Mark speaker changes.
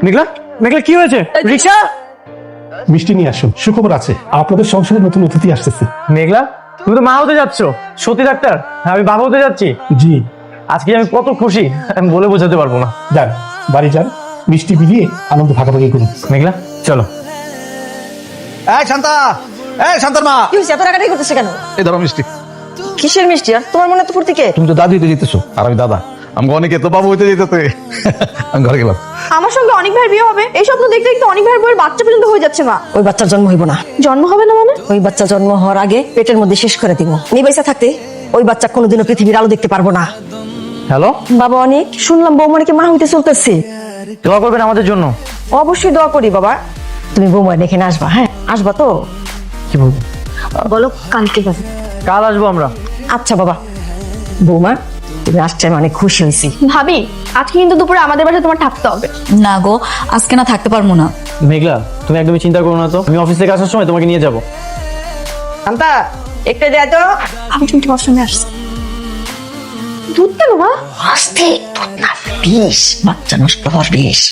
Speaker 1: মেঘলা মেঘলা কি হয়েছে? রিক্সা
Speaker 2: মিষ্টি নিয়ে আসুন, সুখবর আছে, আপনাদের সংসারে নতুন অতিথি আসতেছে।
Speaker 1: মেঘলা, তুমি তো মা হতে যাচ্ছ। সত্যি ডাক্তার? হ্যাঁ, আমি বাবা হতে যাচ্ছি।
Speaker 2: জি।
Speaker 1: আজকে আমি কত খুশি, আমি বলে বোঝাতে পারবো না।
Speaker 2: যান, বাড়ি যান, মিষ্টি বিলিয়ে আনন্দ ভাগাভাগি করুন।
Speaker 1: মেঘলা চলো।
Speaker 3: এই শান্তা, এই শান্তার মা,
Speaker 4: কি হয়েছে? এত রাগাটাই করতেছে কেন?
Speaker 3: এই ধরো মিষ্টি।
Speaker 4: কিসের মিষ্টি? আর তোমার মনে তো ফুর্তি কে?
Speaker 3: তুমি তো দাদু হইতে যেতেছো আর আমি দাদা, আমাকে অনেকে তো বাবু হইতে যেতেছে। আমি ঘরে গেলাম।
Speaker 5: আমার সঙ্গে অনেক ভাইয়ের বিয়ে হবে, এই স্বপ্ন দেখতে দেখতে অনেক ভাইয়ের বউয়ের বাচ্চা পর্যন্ত হয়ে যাচ্ছে মা।
Speaker 4: ওই বাচ্চার জন্ম হইব না।
Speaker 5: জন্ম হবে না মানে?
Speaker 4: ওই বাচ্চা জন্ম হওয়ার আগে পেটের মধ্যে শেষ করে দিব। নিবাইসা থাকতে ওই বাচ্চা কোনোদিনও পৃথিবীর আলো দেখতে পারবো না।
Speaker 1: হ্যালো,
Speaker 4: বাবা অনেক শুনলাম বৌমানিকে মা হইতে চলতেছে।
Speaker 1: দোয়া করবেন আমাদের জন্য।
Speaker 4: অবশ্যই দোয়া করি বাবা। তুমি বৌমা এখানে আসবা? হ্যাঁ আসবা তো?
Speaker 1: কি বলবো?
Speaker 5: বলো কালকে যাবে।
Speaker 1: কাল আসবো আমরা।
Speaker 4: আচ্ছা বাবা। বৌমা তুমি আসছে আমি অনেক খুশি হয়েছি।
Speaker 5: ভাবি, আজকে কিন্তু দুপুরে আমাদের বাসায় তোমার থাকতে হবে।
Speaker 6: না গো, আজকে না থাকতে পারবো না।
Speaker 1: মেঘলা তুমি একদমই চিন্তা করো না তো, আমি অফিস থেকে আসার সময় তোমাকে নিয়ে যাবো।
Speaker 4: শান্তা একটা দেয় তো।
Speaker 5: আমি কিন্তু ওয়াশরুমে আসছি। দুধ কেন মা?
Speaker 4: আস্তে দুধ না, বিষ, বাচ্চা নষ্ট হওয়ার বিষ।